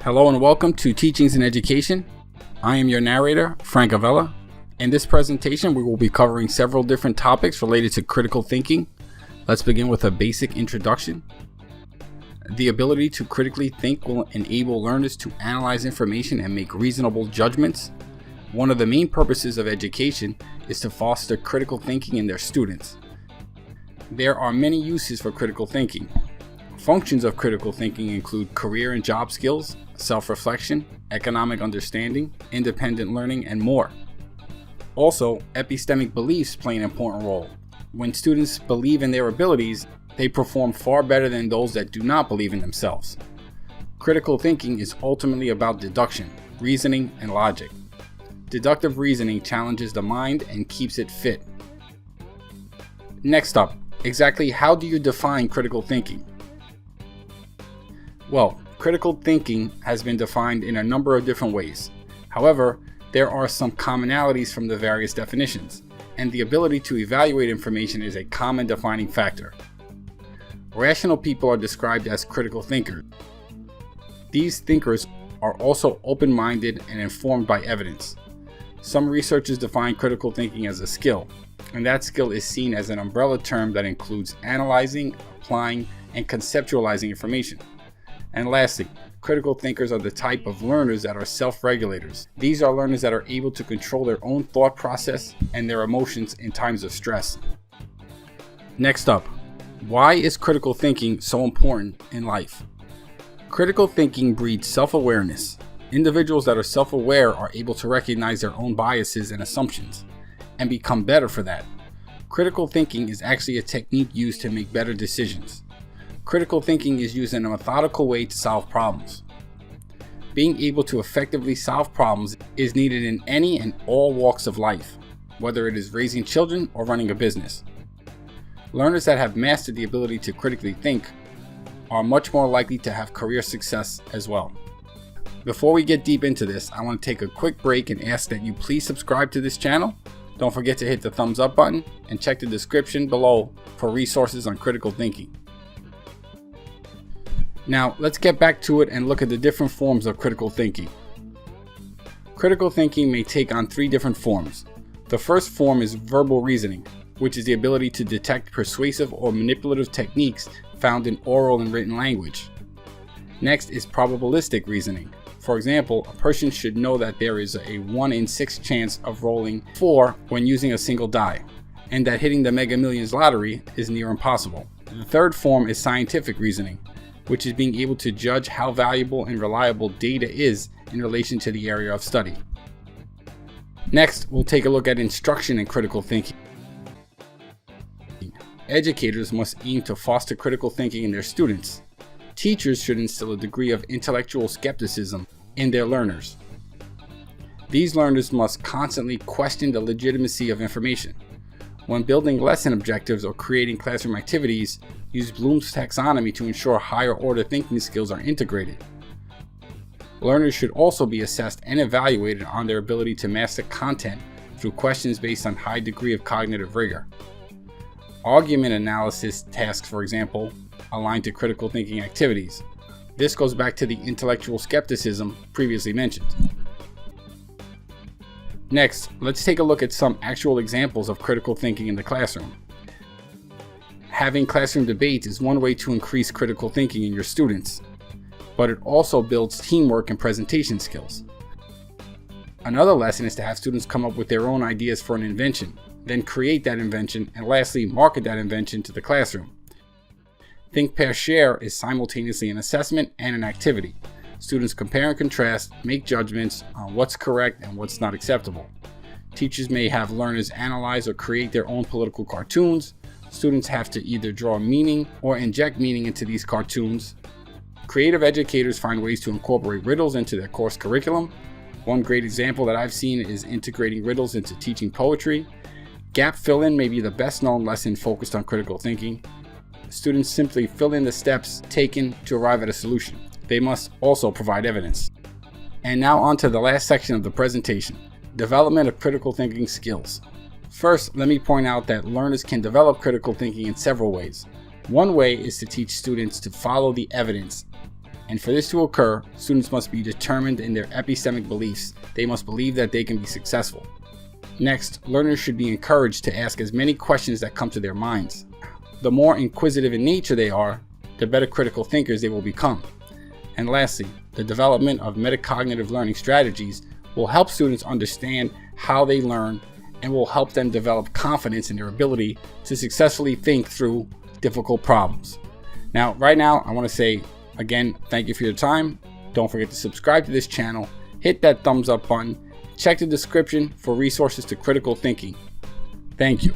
Hello and welcome to Teachings in Education. I am your narrator, Frank Avella. In this presentation, we will be covering several different topics related to critical thinking. Let's begin with a basic introduction. The ability to critically think will enable learners to analyze information and make reasonable judgments. One of the main purposes of education is to foster critical thinking in their students. There are many uses for critical thinking. Functions of critical thinking include career and job skills, self-reflection, economic understanding, independent learning, and more. Also, epistemic beliefs play an important role. When students believe in their abilities, they perform far better than those that do not believe in themselves. Critical thinking is ultimately about deduction, reasoning, and logic. Deductive reasoning challenges the mind and keeps it fit. Next up, exactly how do you define critical thinking? Well, critical thinking has been defined in a number of different ways. However, there are some commonalities from the various definitions, and the ability to evaluate information is a common defining factor. Rational people are described as critical thinkers. These thinkers are also open-minded and informed by evidence. Some researchers define critical thinking as a skill, and that skill is seen as an umbrella term that includes analyzing, applying, and conceptualizing information. And lastly, critical thinkers are the type of learners that are self-regulators. These are learners that are able to control their own thought process and their emotions in times of stress. Next up, why is critical thinking so important in life? Critical thinking breeds self-awareness. Individuals that are self-aware are able to recognize their own biases and assumptions and become better for that. Critical thinking is actually a technique used to make better decisions. Critical thinking is used in a methodical way to solve problems. Being able to effectively solve problems is needed in any and all walks of life, whether it is raising children or running a business. Learners that have mastered the ability to critically think are much more likely to have career success as well. Before we get deep into this, I want to take a quick break and ask that you please subscribe to this channel. Don't forget to hit the thumbs up button and check the description below for resources on critical thinking. Now, let's get back to it and look at the different forms of critical thinking. Critical thinking may take on three different forms. The first form is verbal reasoning, which is the ability to detect persuasive or manipulative techniques found in oral and written language. Next is probabilistic reasoning. For example, a person should know that there is a 1 in 6 chance of rolling 4 when using a single die, and that hitting the Mega Millions lottery is near impossible. The third form is scientific reasoning, which is being able to judge how valuable and reliable data is in relation to the area of study. Next, we'll take a look at instruction in critical thinking. Educators must aim to foster critical thinking in their students. Teachers should instill a degree of intellectual skepticism in their learners. These learners must constantly question the legitimacy of information. When building lesson objectives or creating classroom activities, use Bloom's taxonomy to ensure higher order thinking skills are integrated. Learners should also be assessed and evaluated on their ability to master content through questions based on high degree of cognitive rigor. Argument analysis tasks, for example, align to critical thinking activities. This goes back to the intellectual skepticism previously mentioned. Next, let's take a look at some actual examples of critical thinking in the classroom. Having classroom debates is one way to increase critical thinking in your students, but it also builds teamwork and presentation skills. Another lesson is to have students come up with their own ideas for an invention, then create that invention, and lastly, market that invention to the classroom. Think, Pair, Share is simultaneously an assessment and an activity. Students compare and contrast, make judgments on what's correct and what's not acceptable. Teachers may have learners analyze or create their own political cartoons. Students have to either draw meaning or inject meaning into these cartoons. Creative educators find ways to incorporate riddles into their course curriculum. One great example that I've seen is integrating riddles into teaching poetry. Gap fill-in may be the best known lesson focused on critical thinking. Students simply fill in the steps taken to arrive at a solution. They must also provide evidence. And now on to the last section of the presentation, development of critical thinking skills. First, let me point out that learners can develop critical thinking in several ways. One way is to teach students to follow the evidence And for this to occur, students must be determined in their epistemic beliefs. They must believe that they can be successful. Next, learners should be encouraged to ask as many questions that come to their minds. The more inquisitive in nature they are, the better critical thinkers they will become. And lastly, the development of metacognitive learning strategies will help students understand how they learn and will help them develop confidence in their ability to successfully think through difficult problems. Now, right now, I want to say again, thank you for your time. Don't forget to subscribe to this channel, hit that thumbs up button, check the description for resources to critical thinking. Thank you.